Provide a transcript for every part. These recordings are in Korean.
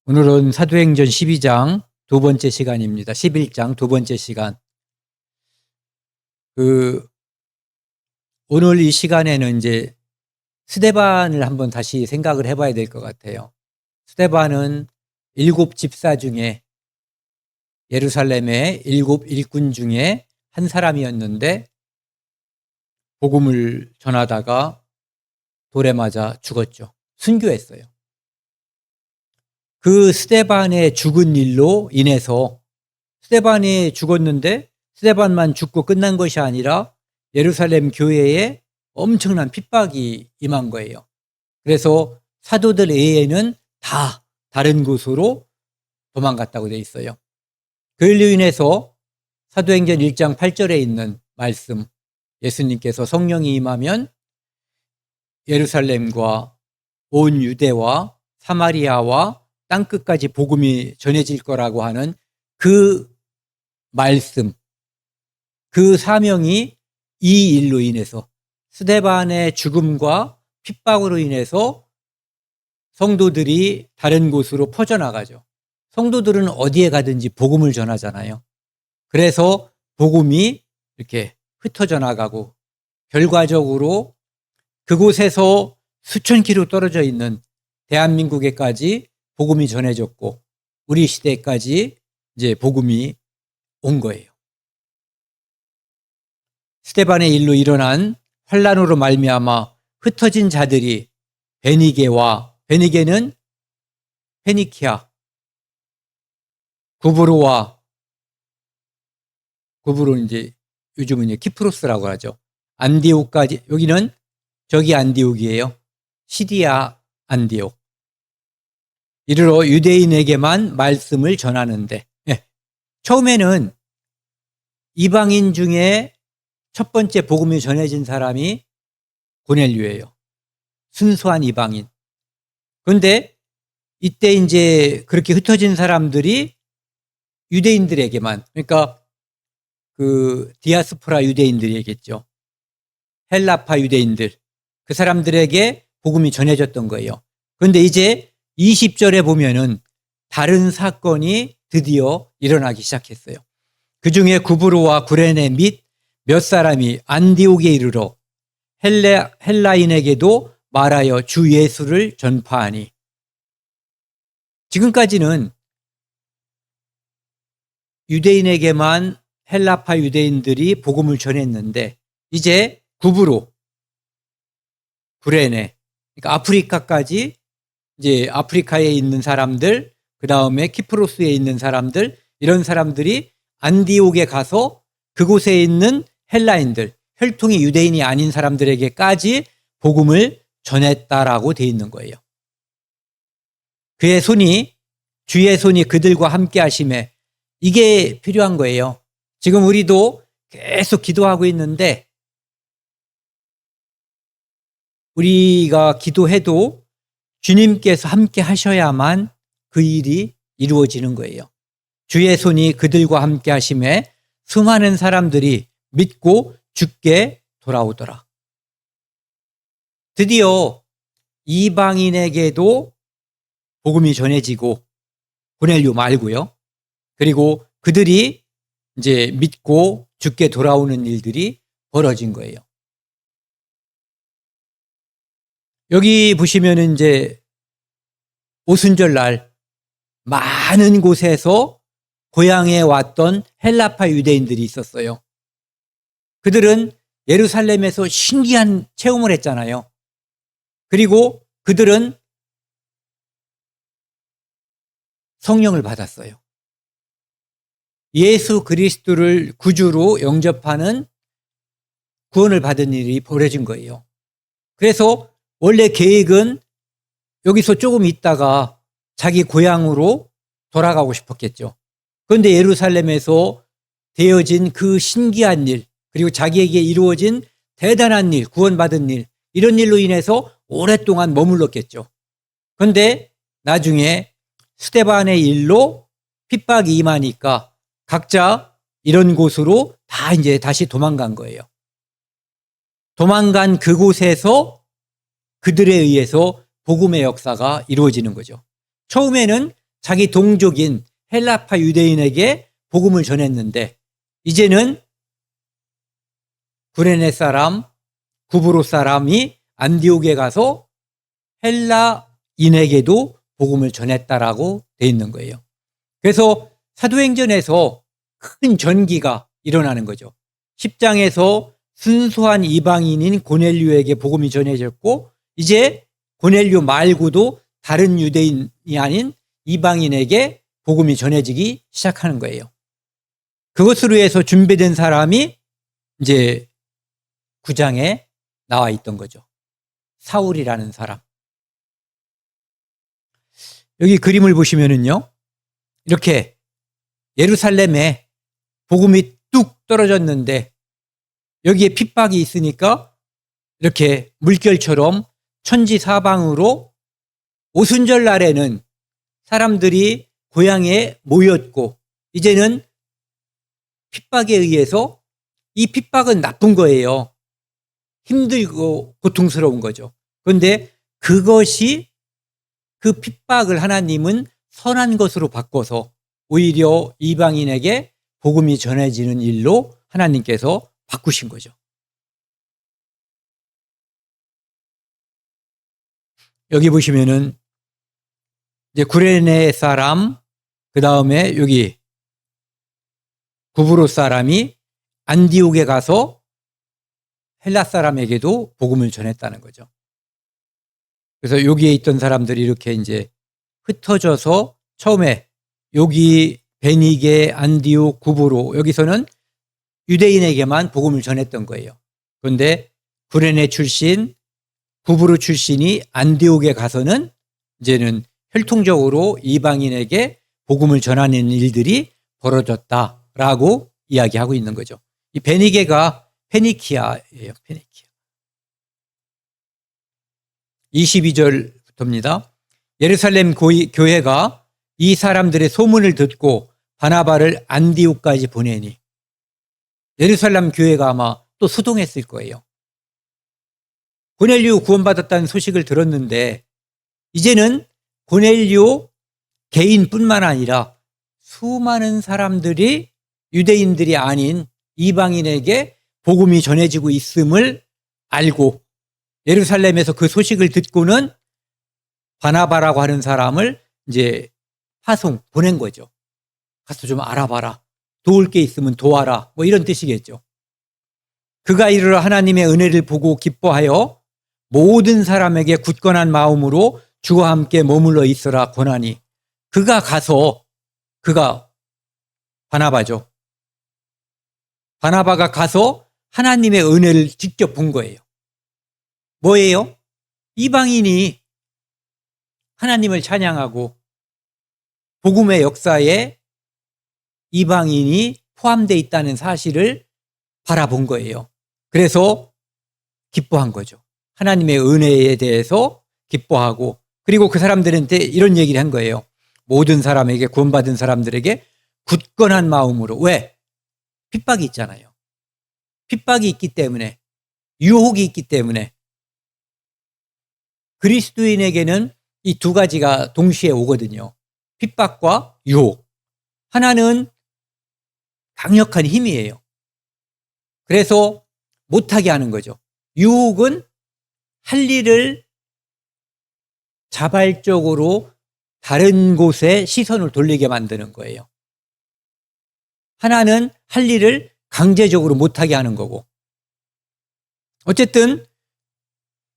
오늘은 사도행전 12장 두 번째 시간입니다. 11장 두 번째 시간. 오늘 이 시간에는 이제 스데반을 한번 다시 생각을 해봐야 될 것 같아요. 스데반은 7 집사 중에 예루살렘의 7 일꾼 중에 한 사람이었는데 복음을 전하다가 돌에 맞아 죽었죠. 순교했어요. 그 스데반의 죽은 일로 인해서 스데반이 죽었는데 스데반만 죽고 끝난 것이 아니라 예루살렘 교회에 엄청난 핍박이 임한 거예요. 그래서 사도들 외에는 다 다른 곳으로 도망갔다고 되어 있어요. 그 일로 인해서 사도행전 1장 8절에 있는 말씀, 예수님께서 성령이 임하면 예루살렘과 온 유대와 사마리아와 땅끝까지 복음이 전해질 거라고 하는 그 말씀, 그 사명이 이 일로 인해서 스데반의 죽음과 핍박으로 인해서 성도들이 다른 곳으로 퍼져나가죠. 성도들은 어디에 가든지 복음을 전하잖아요. 그래서 복음이 이렇게 흩어져 나가고 결과적으로 그곳에서 수천 킬로 떨어져 있는 대한민국에까지 복음이 전해졌고 우리 시대까지 이제 복음이 온 거예요. 스데반의 일로 일어난 환란으로 말미암아 흩어진 자들이 베니게는 페니키아, 구브로는 이제 요즘은 이제 키프로스라고 하죠. 안디옥까지, 여기는 저기 안디옥이에요. 시리아 안디옥. 이르러 유대인에게만 말씀을 전하는데, 처음에는 이방인 중에 첫 번째 복음이 전해진 사람이 고넬료예요. 순수한 이방인. 그런데 이때 이제 그렇게 흩어진 사람들이 유대인들에게만, 그러니까 그 디아스포라 유대인들이겠죠. 헬라파 유대인들, 그 사람들에게 복음이 전해졌던 거예요. 그런데 이제 20절에 보면은 다른 사건이 드디어 일어나기 시작했어요. 그 중에 구브로와 구레네 및 몇 사람이 안디옥에 이르러 헬라인에게도 말하여 주 예수를 전파하니. 지금까지는 유대인에게만 헬라파 유대인들이 복음을 전했는데 이제 구브로, 구레네, 그러니까 아프리카까지, 이제 아프리카에 있는 사람들, 그 다음에 키프로스에 있는 사람들, 이런 사람들이 안디옥에 가서 그곳에 있는 헬라인들, 혈통이 유대인이 아닌 사람들에게까지 복음을 전했다라고 되어 있는 거예요. 주의 손이 그들과 함께 하심에, 이게 필요한 거예요. 지금 우리도 계속 기도하고 있는데 우리가 기도해도 주님께서 함께 하셔야만 그 일이 이루어지는 거예요. 주의 손이 그들과 함께 하심에 수많은 사람들이 믿고 주께 돌아오더라. 드디어 이방인에게도 복음이 전해지고, 고넬료 말고요. 그리고 그들이 이제 믿고 주께 돌아오는 일들이 벌어진 거예요. 여기 보시면은 이제 오순절 날 많은 곳에서 고향에 왔던 헬라파 유대인들이 있었어요. 그들은 예루살렘에서 신기한 체험을 했잖아요. 그리고 그들은 성령을 받았어요. 예수 그리스도를 구주로 영접하는 구원을 받은 일이 벌어진 거예요. 그래서 원래 계획은 여기서 조금 있다가 자기 고향으로 돌아가고 싶었겠죠. 그런데 예루살렘에서 되어진 그 신기한 일, 그리고 자기에게 이루어진 대단한 일, 구원받은 일, 이런 일로 인해서 오랫동안 머물렀겠죠. 그런데 나중에 스데반의 일로 핍박이 임하니까 각자 이런 곳으로 다 이제 다시 도망간 거예요. 도망간 그곳에서 그들에 의해서 복음의 역사가 이루어지는 거죠. 처음에는 자기 동족인 헬라파 유대인에게 복음을 전했는데 이제는 구레네 사람, 구브로 사람이 안디옥에 가서 헬라인에게도 복음을 전했다라고 돼 있는 거예요. 그래서 사도행전에서 큰 전기가 일어나는 거죠. 10장에서 순수한 이방인인 고넬료에게 복음이 전해졌고 이제 고넬료 말고도 다른 유대인이 아닌 이방인에게 복음이 전해지기 시작하는 거예요. 그것으로 해서 준비된 사람이 이제 9장에 나와 있던 거죠. 사울이라는 사람. 여기 그림을 보시면은요, 이렇게 예루살렘에 복음이 뚝 떨어졌는데 여기에 핍박이 있으니까 이렇게 물결처럼 천지사방으로 오순절 날에는 사람들이 고향에 모였고 이제는 핍박에 의해서 이 핍박은 나쁜 거예요. 힘들고 고통스러운 거죠. 그런데 그것이 그 핍박을 하나님은 선한 것으로 바꿔서 오히려 이방인에게 복음이 전해지는 일로 하나님께서 바꾸신 거죠. 여기 보시면은 이제 구레네 사람, 그 다음에 여기 구브로 사람이 안디옥에 가서 헬라 사람에게도 복음을 전했다는 거죠. 그래서 여기에 있던 사람들이 이렇게 이제 흩어져서 처음에 여기 베니게, 안디옥, 구브로 여기서는 유대인에게만 복음을 전했던 거예요. 그런데 구레네 출신, 구브로 출신이 안디옥에 가서는 이제는 혈통적으로 이방인에게 복음을 전하는 일들이 벌어졌다라고 이야기하고 있는 거죠. 이 베니게가 페니키아예요. 페니키아. 22절부터입니다. 예루살렘 교회가 이 사람들의 소문을 듣고 바나바를 안디옥까지 보내니 예루살렘 교회가 아마 또 수동했을 거예요. 고넬료 구원받았다는 소식을 들었는데 이제는 고넬료 개인뿐만 아니라 수많은 사람들이 유대인들이 아닌 이방인에게 복음이 전해지고 있음을 알고 예루살렘에서 그 소식을 듣고는 바나바라고 하는 사람을 이제 보낸 거죠. 가서 좀 알아봐라. 도울 게 있으면 도와라. 뭐 이런 뜻이겠죠. 그가 이르러 하나님의 은혜를 보고 기뻐하여 모든 사람에게 굳건한 마음으로 주와 함께 머물러 있으라 권하니 그가 바나바죠. 바나바가 가서 하나님의 은혜를 직접 본 거예요. 뭐예요? 이방인이 하나님을 찬양하고 복음의 역사에 이방인이 포함되어 있다는 사실을 바라본 거예요. 그래서 기뻐한 거죠. 하나님의 은혜에 대해서 기뻐하고 그리고 그 사람들한테 이런 얘기를 한 거예요. 모든 사람에게 구원받은 사람들에게 굳건한 마음으로. 왜? 핍박이 있잖아요. 핍박이 있기 때문에 유혹이 있기 때문에 그리스도인에게는 이 두 가지가 동시에 오거든요. 핍박과 유혹. 하나는 강력한 힘이에요. 그래서 못하게 하는 거죠. 유혹은 할 일을 자발적으로 다른 곳에 시선을 돌리게 만드는 거예요. 하나는 할 일을 강제적으로 못하게 하는 거고. 어쨌든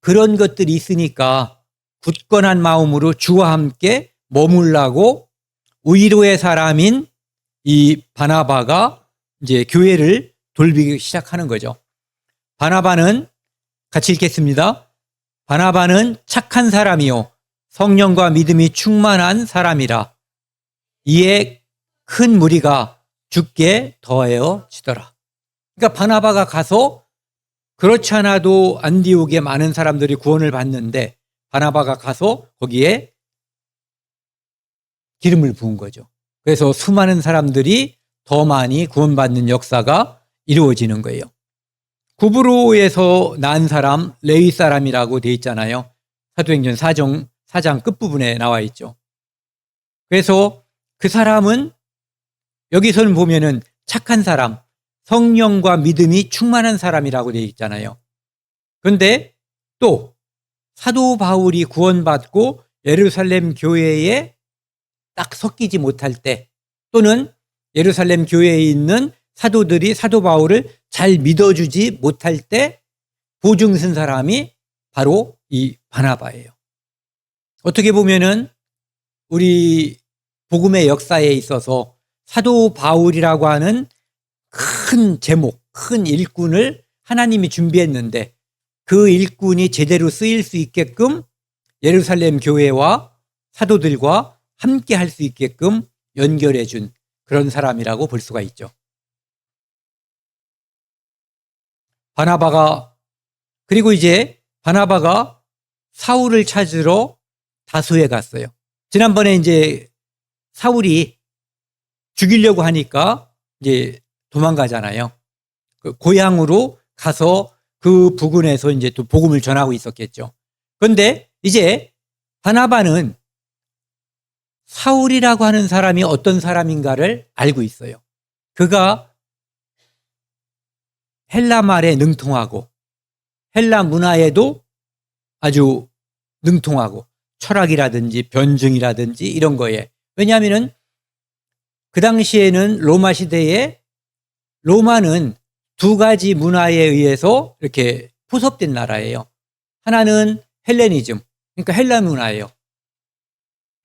그런 것들이 있으니까 굳건한 마음으로 주와 함께 머물라고 위로의 사람인 이 바나바가 이제 교회를 돌리기 시작하는 거죠. 바나바는 같이 읽겠습니다. 바나바는 착한 사람이요 성령과 믿음이 충만한 사람이라 이에 큰 무리가 죽게 더해지더라. 그러니까 바나바가 가서 그렇지 않아도 안디옥에 많은 사람들이 구원을 받는데 바나바가 가서 거기에 기름을 부은 거죠. 그래서 수많은 사람들이 더 많이 구원받는 역사가 이루어지는 거예요. 구브로에서 난 사람 레위 사람이라고 되어 있잖아요. 사도행전 4장 끝부분에 나와 있죠. 그래서 그 사람은 여기서는 보면은 착한 사람, 성령과 믿음이 충만한 사람이라고 되어 있잖아요. 그런데 또 사도 바울이 구원받고 예루살렘 교회에 딱 섞이지 못할 때, 또는 예루살렘 교회에 있는 사도들이 사도 바울을 잘 믿어주지 못할 때 보증 쓴 사람이 바로 이 바나바예요. 어떻게 보면은 우리 복음의 역사에 있어서 사도 바울이라고 하는 큰 제목, 큰 일꾼을 하나님이 준비했는데 그 일꾼이 제대로 쓰일 수 있게끔 예루살렘 교회와 사도들과 함께 할 수 있게끔 연결해 준 그런 사람이라고 볼 수가 있죠. 그리고 이제 바나바가 사울을 찾으러 다소에 갔어요. 지난번에 이제 사울이 죽이려고 하니까 이제 도망가잖아요. 그 고향으로 가서 그 부근에서 이제 또 복음을 전하고 있었겠죠. 그런데 이제 바나바는 사울이라고 하는 사람이 어떤 사람인가를 알고 있어요. 그가 헬라 말에 능통하고 헬라 문화에도 아주 능통하고 철학이라든지 변증이라든지 이런 거에, 왜냐하면은 그 당시에는 로마 시대에 로마는 두 가지 문화에 의해서 이렇게 포섭된 나라예요. 하나는 헬레니즘, 그러니까 헬라 문화예요.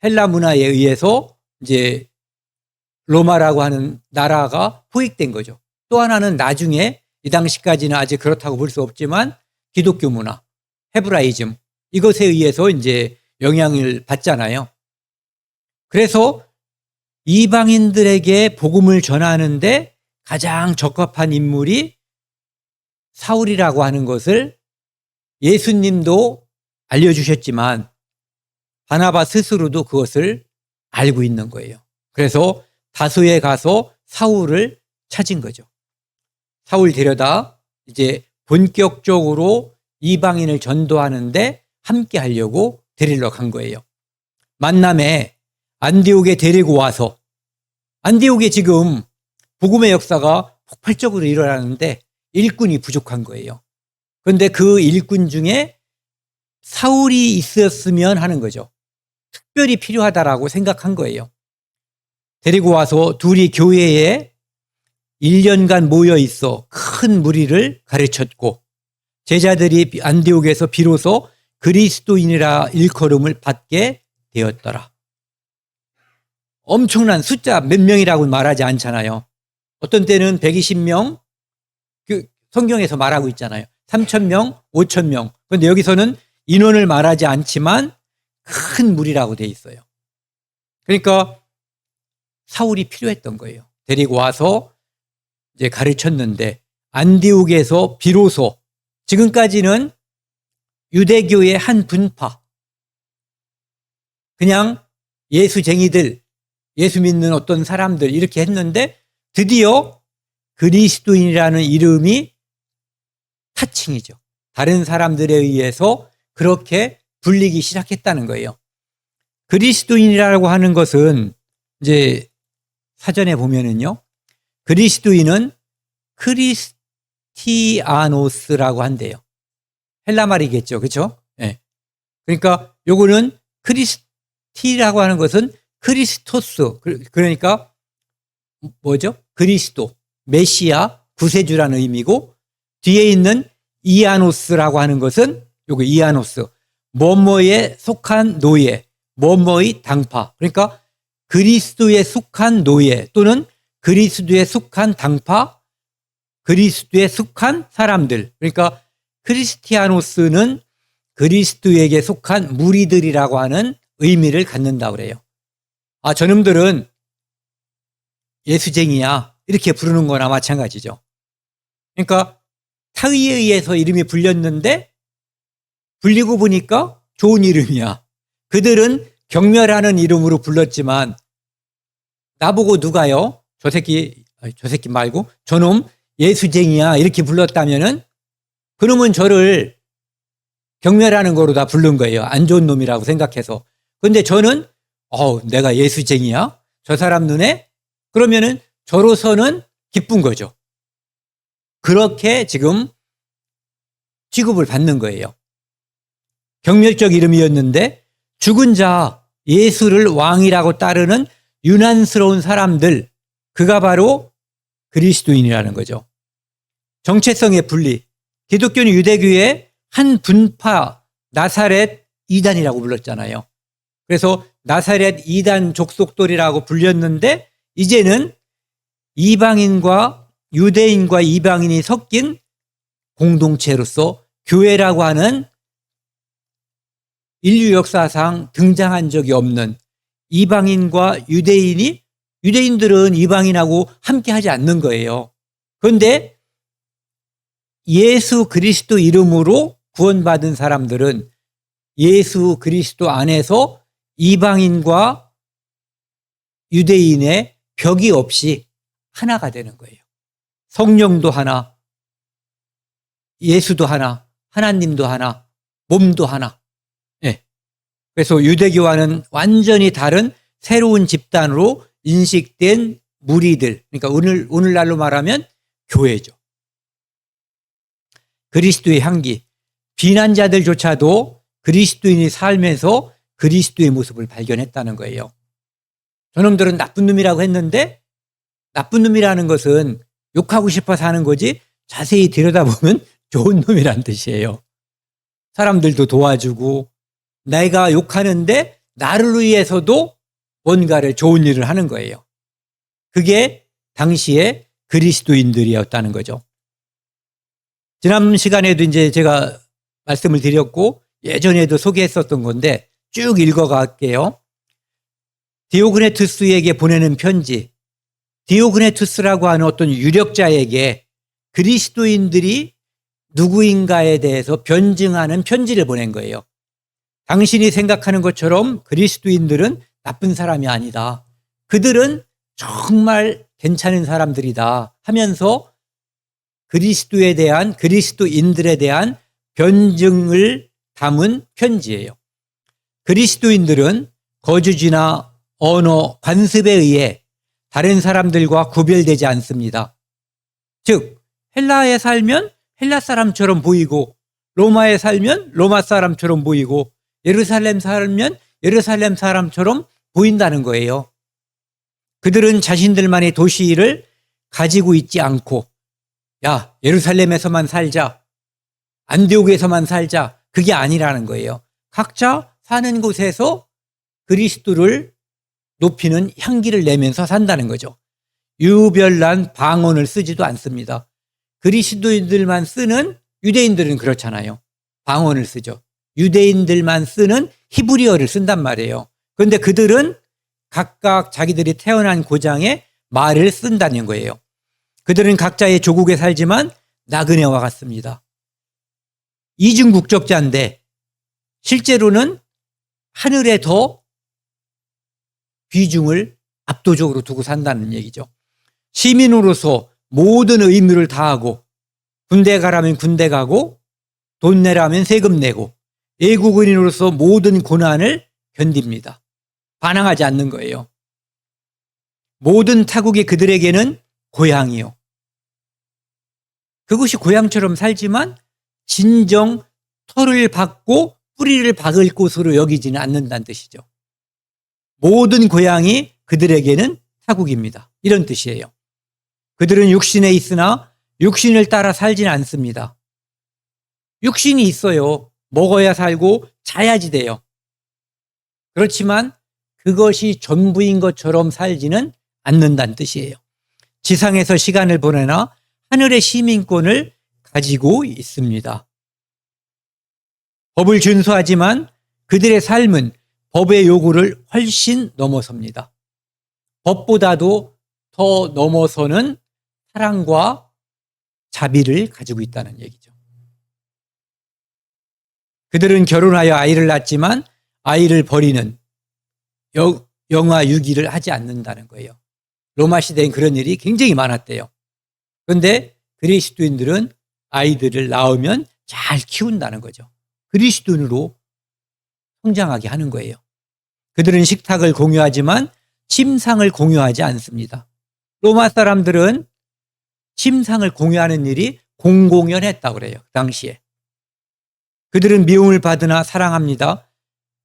헬라 문화에 의해서 이제 로마라고 하는 나라가 포획된 거죠. 또 하나는 나중에 이 당시까지는 아직 그렇다고 볼 수 없지만 기독교 문화, 헤브라이즘, 이것에 의해서 이제 영향을 받잖아요. 그래서 이방인들에게 복음을 전하는데 가장 적합한 인물이 사울이라고 하는 것을 예수님도 알려주셨지만 바나바 스스로도 그것을 알고 있는 거예요. 그래서 다소에 가서 사울을 찾은 거죠. 사울 데려다 이제 본격적으로 이방인을 전도하는데 함께 하려고 데리러 간 거예요. 만남에 안디옥에 데리고 와서, 안디옥에 지금 복음의 역사가 폭발적으로 일어나는데 일꾼이 부족한 거예요. 그런데 그 일꾼 중에 사울이 있었으면 하는 거죠. 특별히 필요하다라고 생각한 거예요. 데리고 와서 둘이 교회에 1년간 모여 있어 큰 무리를 가르쳤고 제자들이 안디옥에서 비로소 그리스도인이라 일컬음을 받게 되었더라. 엄청난 숫자 몇 명이라고 말하지 않잖아요. 어떤 때는 120명, 그 성경에서 말하고 있잖아요. 3,000명, 5,000명. 그런데 여기서는 인원을 말하지 않지만 큰 무리라고 돼 있어요. 그러니까 사울이 필요했던 거예요. 데리고 와서 이제 가르쳤는데 안디옥에서 비로소, 지금까지는 유대교의 한 분파, 그냥 예수쟁이들, 예수 믿는 어떤 사람들 이렇게 했는데 드디어 그리스도인이라는 이름이 타칭이죠. 다른 사람들에 의해서 그렇게 불리기 시작했다는 거예요. 그리스도인이라고 하는 것은 이제 사전에 보면은요, 그리스도인은 크리스티아노스라고 한대요. 헬라 말이겠죠. 그렇죠? 네. 그러니까 요거는 크리스티라고 하는 것은 크리스토스, 그러니까 뭐죠? 그리스도, 메시아, 구세주라는 의미고, 뒤에 있는 이아노스라고 하는 것은 요거 이아노스, 뭐뭐에 속한 노예, 뭐뭐의 당파. 그러니까 그리스도에 속한 노예 또는 그리스도에 속한 당파, 그리스도에 속한 사람들. 그러니까 크리스티아노스는 그리스도에게 속한 무리들이라고 하는 의미를 갖는다고 그래요. 아, 저놈들은 예수쟁이야, 이렇게 부르는 거나 마찬가지죠. 그러니까 타의에 의해서 이름이 불렸는데 불리고 보니까 좋은 이름이야. 그들은 경멸하는 이름으로 불렀지만 나보고 누가요? 저 새끼 말고 저놈 예수쟁이야 이렇게 불렀다면은 그놈은 저를 경멸하는 거로 다 부른 거예요. 안 좋은 놈이라고 생각해서. 그런데 저는 내가 예수쟁이야? 저 사람 눈에? 그러면은 저로서는 기쁜 거죠. 그렇게 지금 취급을 받는 거예요. 경멸적 이름이었는데 죽은 자 예수를 왕이라고 따르는 유난스러운 사람들, 그가 바로 그리스도인이라는 거죠. 정체성의 분리. 기독교는 유대교의 한 분파 나사렛 이단이라고 불렀잖아요. 그래서 나사렛 이단 족속들이라고 불렸는데 이제는 이방인과 유대인과 이방인이 섞인 공동체로서 교회라고 하는 인류 역사상 등장한 적이 없는 이방인과 유대인들은 이방인하고 함께 하지 않는 거예요. 그런데 예수 그리스도 이름으로 구원받은 사람들은 예수 그리스도 안에서 이방인과 유대인의 벽이 없이 하나가 되는 거예요. 성령도 하나, 예수도 하나, 하나님도 하나, 몸도 하나. 네. 그래서 유대교와는 완전히 다른 새로운 집단으로 인식된 무리들, 그러니까 오늘날로 말하면 교회죠. 그리스도의 향기, 비난자들조차도 그리스도인이 살면서 그리스도의 모습을 발견했다는 거예요. 저놈들은 나쁜 놈이라고 했는데 나쁜 놈이라는 것은 욕하고 싶어서 하는 거지 자세히 들여다보면 좋은 놈이란 뜻이에요. 사람들도 도와주고 내가 욕하는데 나를 위해서도 뭔가를 좋은 일을 하는 거예요. 그게 당시에 그리스도인들이었다는 거죠. 지난 시간에도 이제 제가 말씀을 드렸고 예전에도 소개했었던 건데 쭉 읽어갈게요. 디오그네투스에게 보내는 편지. 디오그네투스라고 하는 어떤 유력자에게 그리스도인들이 누구인가에 대해서 변증하는 편지를 보낸 거예요. 당신이 생각하는 것처럼 그리스도인들은 나쁜 사람이 아니다. 그들은 정말 괜찮은 사람들이다 하면서 그리스도에 대한, 그리스도인들에 대한 변증을 담은 편지예요. 그리스도인들은 거주지나 언어, 관습에 의해 다른 사람들과 구별되지 않습니다. 즉, 헬라에 살면 헬라 사람처럼 보이고, 로마에 살면 로마 사람처럼 보이고, 예루살렘 살면 예루살렘 사람처럼 보인다는 거예요. 그들은 자신들만의 도시를 가지고 있지 않고, 야, 예루살렘에서만 살자, 안디옥에서만 살자, 그게 아니라는 거예요. 각자 사는 곳에서 그리스도를 높이는 향기를 내면서 산다는 거죠. 유별난 방언을 쓰지도 않습니다. 그리스도인들만 쓰는, 유대인들은 그렇잖아요. 방언을 쓰죠. 유대인들만 쓰는 히브리어를 쓴단 말이에요. 그런데 그들은 각각 자기들이 태어난 고장에 말을 쓴다는 거예요. 그들은 각자의 조국에 살지만 나그네와 같습니다. 이중 국적자인데 실제로는 하늘에 더 비중을 압도적으로 두고 산다는 얘기죠. 시민으로서 모든 의무를 다하고 군대 가라면 군대 가고 돈 내라면 세금 내고 외국인으로서 모든 고난을 견딥니다. 반항하지 않는 거예요. 모든 타국이 그들에게는 고향이요. 그것이 고향처럼 살지만 진정 털을 박고 뿌리를 박을 곳으로 여기지는 않는다는 뜻이죠. 모든 고향이 그들에게는 타국입니다. 이런 뜻이에요. 그들은 육신에 있으나 육신을 따라 살지는 않습니다. 육신이 있어요. 먹어야 살고 자야지 돼요. 그렇지만 그것이 전부인 것처럼 살지는 않는다는 뜻이에요. 지상에서 시간을 보내나 하늘의 시민권을 가지고 있습니다. 법을 준수하지만 그들의 삶은 법의 요구를 훨씬 넘어섭니다. 법보다도 더 넘어서는 사랑과 자비를 가지고 있다는 얘기죠. 그들은 결혼하여 아이를 낳지만 아이를 버리는 영아 유기를 하지 않는다는 거예요. 로마 시대엔 그런 일이 굉장히 많았대요. 그런데 그리스도인들은 아이들을 낳으면 잘 키운다는 거죠. 그리스도인으로 성장하게 하는 거예요. 그들은 식탁을 공유하지만 침상을 공유하지 않습니다. 로마 사람들은 침상을 공유하는 일이 공공연했다고 그래요. 그 당시에. 그들은 미움을 받으나 사랑합니다.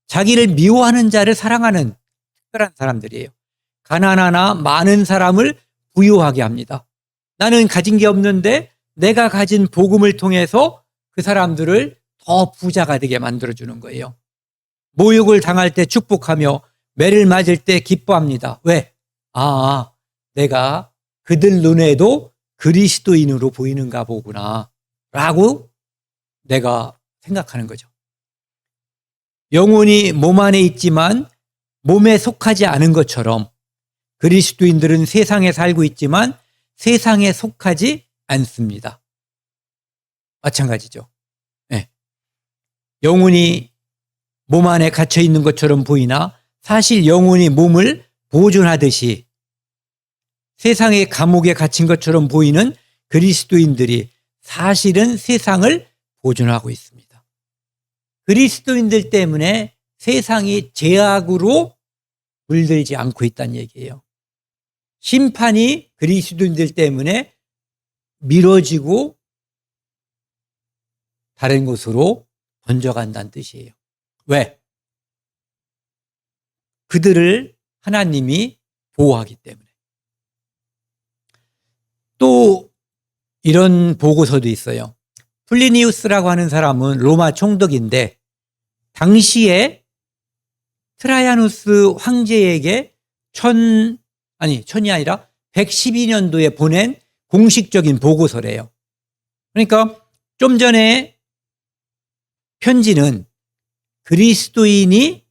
자기를 미워하는 자를 사랑하는 특별한 사람들이에요. 가난하나 많은 사람을 부유하게 합니다. 나는 가진 게 없는데 내가 가진 복음을 통해서 그 사람들을 더 부자가 되게 만들어주는 거예요. 모욕을 당할 때 축복하며 매를 맞을 때 기뻐합니다. 왜? 내가 그들 눈에도 그리스도인으로 보이는가 보구나 라고 내가 생각하는 거죠. 영혼이 몸 안에 있지만 몸에 속하지 않은 것처럼 그리스도인들은 세상에 살고 있지만 세상에 속하지 않습니다. 마찬가지죠. 네. 영혼이 몸 안에 갇혀 있는 것처럼 보이나 사실 영혼이 몸을 보존하듯이 세상의 감옥에 갇힌 것처럼 보이는 그리스도인들이 사실은 세상을 보존하고 있습니다. 그리스도인들 때문에 세상이 죄악으로 물들지 않고 있다는 얘기예요. 심판이 그리스도인들 때문에 미뤄지고 다른 곳으로 번져간다는 뜻이에요. 왜? 그들을 하나님이 보호하기 때문에. 또 이런 보고서도 있어요. 플리니우스라고 하는 사람은 로마 총독인데 당시에 트라이아누스 황제에게 천이 아니라 112년도에 보낸 공식적인 보고서래요. 그러니까 좀 전에 편지는 그리스도인이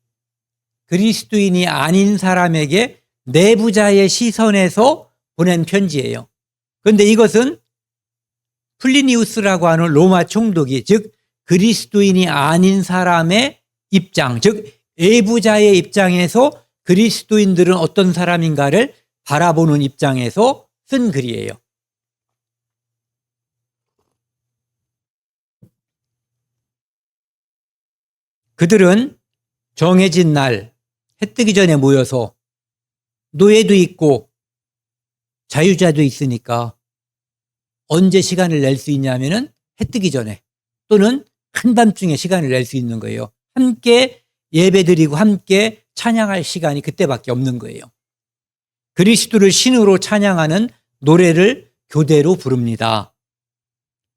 아닌 사람에게 내부자의 시선에서 보낸 편지예요. 그런데 이것은 플리니우스라고 하는 로마 총독이 즉 그리스도인이 아닌 사람의 입장, 즉 내부자의 입장에서 그리스도인들은 어떤 사람인가를 바라보는 입장에서 쓴 글이에요. 그들은 정해진 날 해 뜨기 전에 모여서 노예도 있고 자유자도 있으니까 언제 시간을 낼 수 있냐면은 해 뜨기 전에 또는 한밤중에 시간을 낼 수 있는 거예요. 함께 예배드리고 함께 찬양할 시간이 그때밖에 없는 거예요. 그리스도를 신으로 찬양하는 노래를 교대로 부릅니다.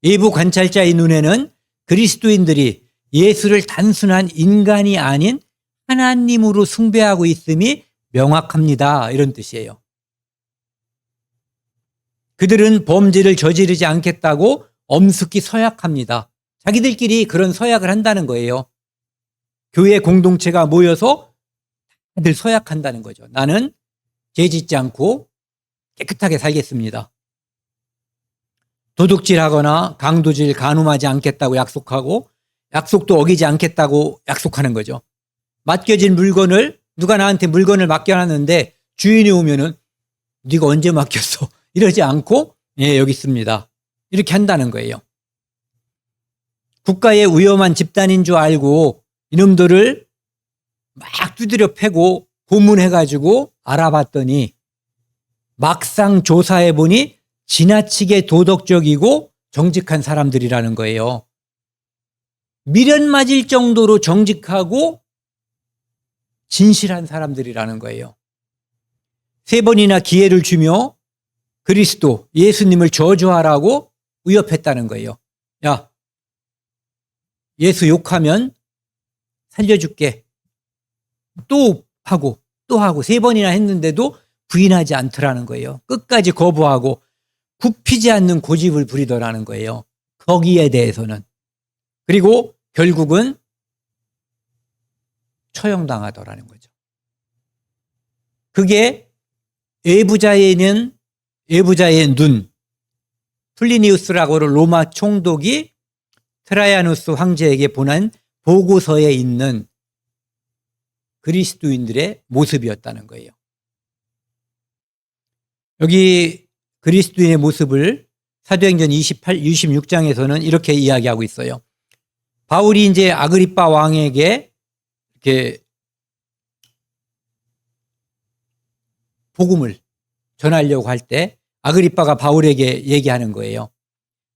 외부 관찰자의 눈에는 그리스도인들이 예수를 단순한 인간이 아닌 하나님으로 숭배하고 있음이 명확합니다. 이런 뜻이에요. 그들은 범죄를 저지르지 않겠다고 엄습히 서약합니다. 자기들끼리 그런 서약을 한다는 거예요. 교회 공동체가 모여서 다들 서약한다는 거죠. 나는 죄 짓지 않고 깨끗하게 살겠습니다. 도둑질하거나 강도질, 간음하지 않겠다고 약속하고 약속도 어기지 않겠다고 약속하는 거죠. 맡겨진 물건을 누가 나한테 물건을 맡겨놨는데 주인이 오면은 네가 언제 맡겼어? 이러지 않고 여기 있습니다. 이렇게 한다는 거예요. 국가의 위험한 집단인 줄 알고 이놈들을 막 두드려 패고 고문해가지고 알아봤더니 막상 조사해보니 지나치게 도덕적이고 정직한 사람들이라는 거예요. 미련 맞을 정도로 정직하고 진실한 사람들이라는 거예요. 3번이나 기회를 주며 그리스도, 예수님을 저주하라고 위협했다는 거예요. 야, 예수 욕하면 살려줄게. 또 하고 3번이나 했는데도 부인하지 않더라는 거예요. 끝까지 거부하고 굽히지 않는 고집을 부리더라는 거예요. 거기에 대해서는. 그리고 결국은 처형당하더라는 거죠. 그게 외부자의 눈, 플리니우스라고 하는 로마 총독이 트라이아누스 황제에게 보낸 보고서에 있는 그리스도인들의 모습이었다는 거예요. 여기 그리스도인의 모습을 사도행전 26장에서는 이렇게 이야기하고 있어요. 바울이 이제 아그리빠 왕에게 이렇게 복음을 전하려고 할 때 아그리빠가 바울에게 얘기하는 거예요.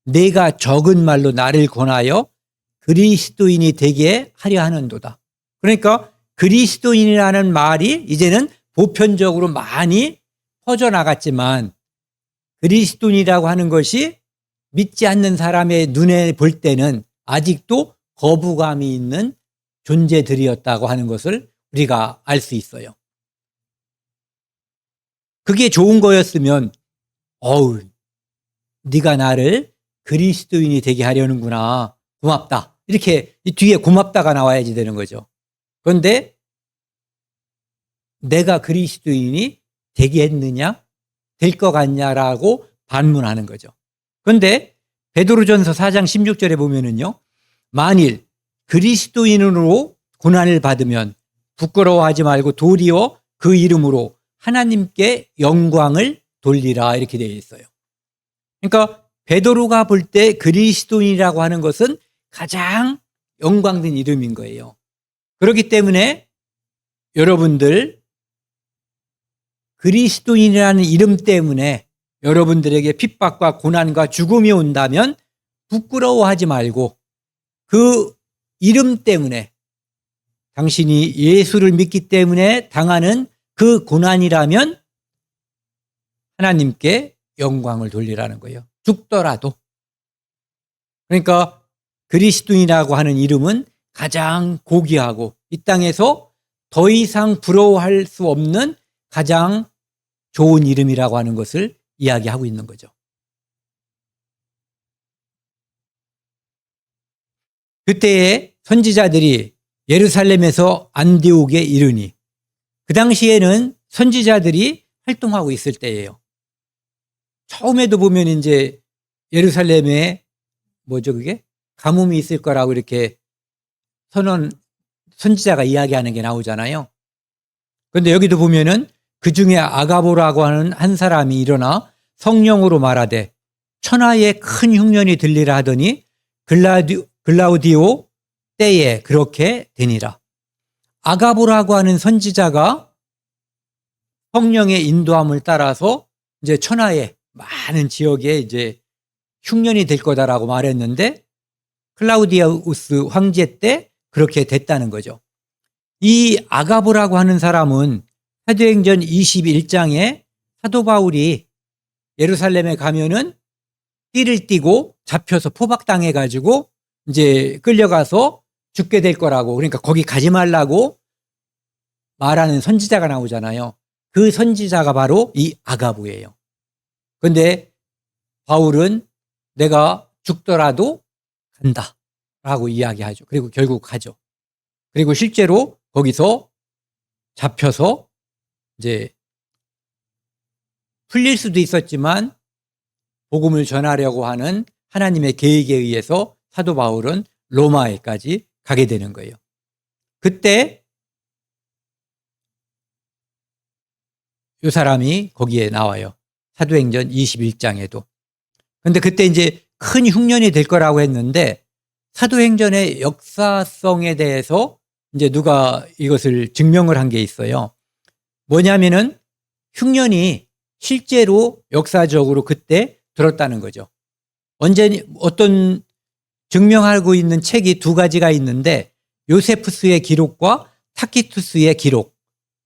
내가 적은 말로 나를 권하여 그리스도인이 되게 하려 하는도다. 그러니까 그리스도인이라는 말이 이제는 보편적으로 많이 퍼져나갔지만 그리스도인이라고 하는 것이 믿지 않는 사람의 눈에 볼 때는 아직도 거부감이 있는 존재들이었다고 하는 것을 우리가 알 수 있어요. 그게 좋은 거였으면 어우, 네가 나를 그리스도인이 되게 하려는구나. 고맙다. 이렇게 이 뒤에 고맙다가 나와야지 되는 거죠. 그런데 내가 그리스도인이 되게 했느냐? 될 것 같냐라고 반문하는 거죠. 그런데 베드로전서 4장 16절에 보면은요. 만일 그리스도인으로 고난을 받으면 부끄러워하지 말고 도리어 그 이름으로 하나님께 영광을 돌리라 이렇게 되어 있어요. 그러니까 베드로가 볼 때 그리스도인이라고 하는 것은 가장 영광된 이름인 거예요. 그렇기 때문에 여러분들 그리스도인이라는 이름 때문에 여러분들에게 핍박과 고난과 죽음이 온다면 부끄러워하지 말고 그 이름 때문에 당신이 예수를 믿기 때문에 당하는 그 고난이라면 하나님께 영광을 돌리라는 거예요. 죽더라도. 그러니까 그리스도인이라고 하는 이름은 가장 고귀하고 이 땅에서 더 이상 부러워할 수 없는 가장 좋은 이름이라고 하는 것을 이야기하고 있는 거죠. 그때에 선지자들이 예루살렘에서 안디옥에 이르니 그 당시에는 선지자들이 활동하고 있을 때예요. 처음에도 보면 이제 예루살렘에 그게 가뭄이 있을 거라고 이렇게 선지자가 이야기하는 게 나오잖아요. 그런데 여기도 보면은 그 중에 아가보라고 하는 한 사람이 일어나 성령으로 말하되 천하에 큰 흉년이 들리라 하더니 글라우디오 때에 그렇게 되니라. 아가보라고 하는 선지자가 성령의 인도함을 따라서 이제 천하에 많은 지역에 이제 흉년이 될 거다라고 말했는데 클라우디우스 황제 때 그렇게 됐다는 거죠. 이 아가보라고 하는 사람은 사도행전 21장에 사도 바울이 예루살렘에 가면은 띠를 띠고 잡혀서 포박당해 가지고 이제 끌려가서 죽게 될 거라고, 그러니까 거기 가지 말라고 말하는 선지자가 나오잖아요. 그 선지자가 바로 이 아가보예요. 그런데 바울은 내가 죽더라도 간다라고 이야기하죠. 그리고 결국 가죠. 그리고 실제로 거기서 잡혀서 이제 풀릴 수도 있었지만 복음을 전하려고 하는 하나님의 계획에 의해서 사도 바울은 로마에까지 가게 되는 거예요. 그때 이 사람이 거기에 나와요. 사도행전 21장에도. 그런데 그때 이제 큰 흉년이 될 거라고 했는데 사도행전의 역사성에 대해서 이제 누가 이것을 증명을 한 게 있어요. 뭐냐면은 흉년이 실제로 역사적으로 그때 들었다는 거죠. 어떤 증명하고 있는 책이 두 가지가 있는데 요세푸스의 기록과 타키투스의 기록.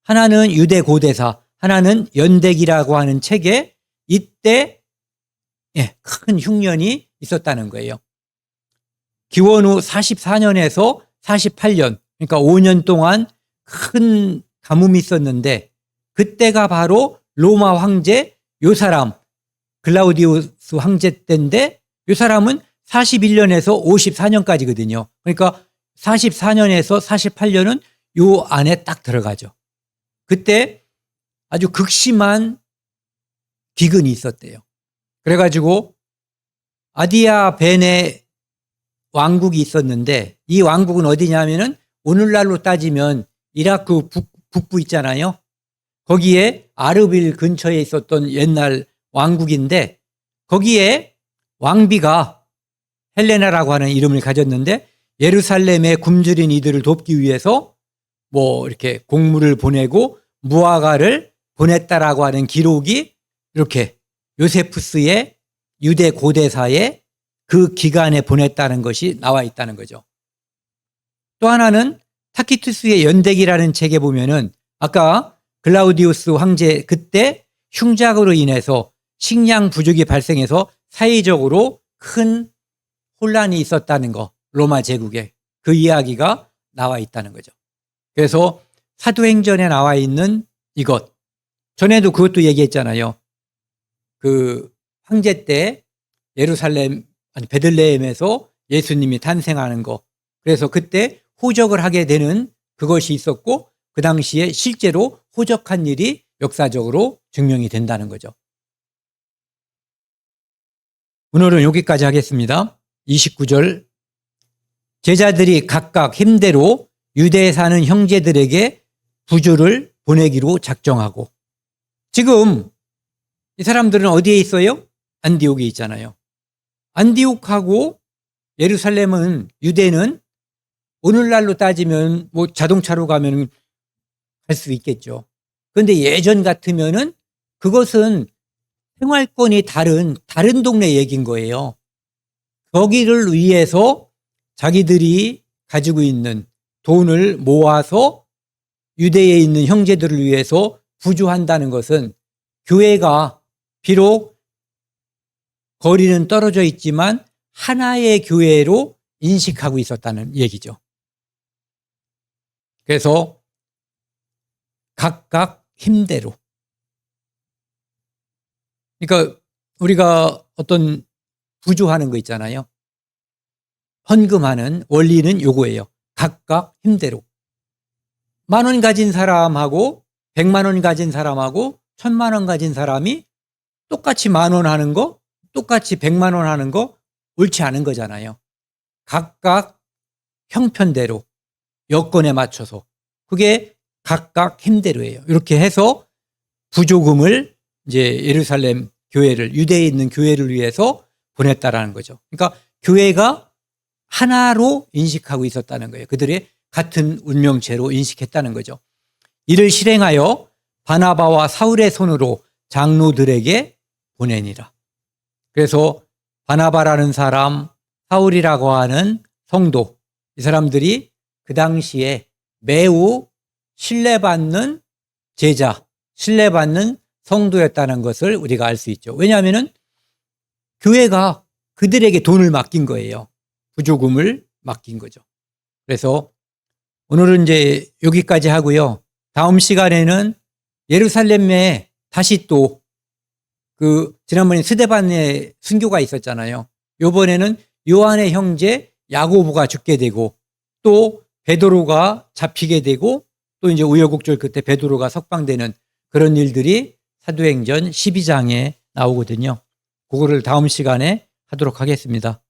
하나는 유대 고대사, 하나는 연대기라고 하는 책에 이때 큰 흉년이 있었다는 거예요. 기원 후 44년에서 48년, 그러니까 5년 동안 큰 가뭄이 있었는데 그때가 바로 로마 황제 요 사람 글라우디우스 황제 때인데 이 사람은 41년에서 54년까지거든요. 그러니까 44년에서 48년은 요 안에 딱 들어가죠. 그때 아주 극심한 기근이 있었대요. 그래가지고 아디아 베네 왕국이 있었는데 이 왕국은 어디냐면은 오늘날로 따지면 이라크 북부 있잖아요. 거기에 아르빌 근처에 있었던 옛날 왕국인데 거기에 왕비가 헬레나라고 하는 이름을 가졌는데 예루살렘에 굶주린 이들을 돕기 위해서 이렇게 공물을 보내고 무화과를 보냈다라고 하는 기록이 이렇게 요세푸스의 유대 고대사에 그 기간에 보냈다는 것이 나와 있다는 거죠. 또 하나는 타키투스의 연대기라는 책에 보면은 아까 글라우디우스 황제 그때 흉작으로 인해서 식량 부족이 발생해서 사회적으로 큰 혼란이 있었다는 거, 로마 제국에 그 이야기가 나와 있다는 거죠. 그래서 사도행전에 나와 있는 이것, 전에도 그것도 얘기했잖아요. 그 황제 때 예루살렘 아니 베들레헴에서 예수님이 탄생하는 거. 그래서 그때 호적을 하게 되는 그것이 있었고 그 당시에 실제로 호적한 일이 역사적으로 증명이 된다는 거죠. 오늘은 여기까지 하겠습니다. 29절 제자들이 각각 힘대로 유대에 사는 형제들에게 부주를 보내기로 작정하고 지금 이 사람들은 어디에 있어요? 안디옥에 있잖아요. 안디옥하고 예루살렘은 유대는 오늘날로 따지면 뭐 자동차로 가면 갈 수 있겠죠. 그런데 예전 같으면은 그것은 생활권이 다른 동네 얘기인 거예요. 거기를 위해서 자기들이 가지고 있는 돈을 모아서 유대에 있는 형제들을 위해서 부주한다는 것은 교회가 비록 거리는 떨어져 있지만 하나의 교회로 인식하고 있었다는 얘기죠. 그래서 각각 힘대로. 그러니까 우리가 어떤 부주하는 거 있잖아요. 헌금하는 원리는 요거예요. 각각 힘대로. 10,000원 가진 사람하고 100만 원 가진 사람하고 1,000만 원 가진 사람이 똑같이 10,000원 하는 거, 똑같이 100만 원 하는 거 옳지 않은 거잖아요. 각각 형편대로 여건에 맞춰서 그게 각각 힘대로예요. 이렇게 해서 부조금을 이제 예루살렘 교회를 유대에 있는 교회를 위해서 보냈다라는 거죠. 그러니까 교회가 하나로 인식하고 있었다는 거예요. 그들의 같은 운명체로 인식했다는 거죠. 이를 실행하여 바나바와 사울의 손으로 장로들에게 보내니라. 그래서 바나바라는 사람, 사울이라고 하는 성도, 이 사람들이 그 당시에 매우 신뢰받는 제자, 신뢰받는 성도였다는 것을 우리가 알 수 있죠. 왜냐하면 교회가 그들에게 돈을 맡긴 거예요. 부조금을 맡긴 거죠. 그래서 오늘은 이제 여기까지 하고요. 다음 시간에는 예루살렘에 다시 또 그 지난번에 스데반의 순교가 있었잖아요. 이번에는 요한의 형제 야고보가 죽게 되고 또 베드로가 잡히게 되고 또 이제 우여곡절 끝에 베드로가 석방되는 그런 일들이 사도행전 12장에 나오거든요. 그거를 다음 시간에 하도록 하겠습니다.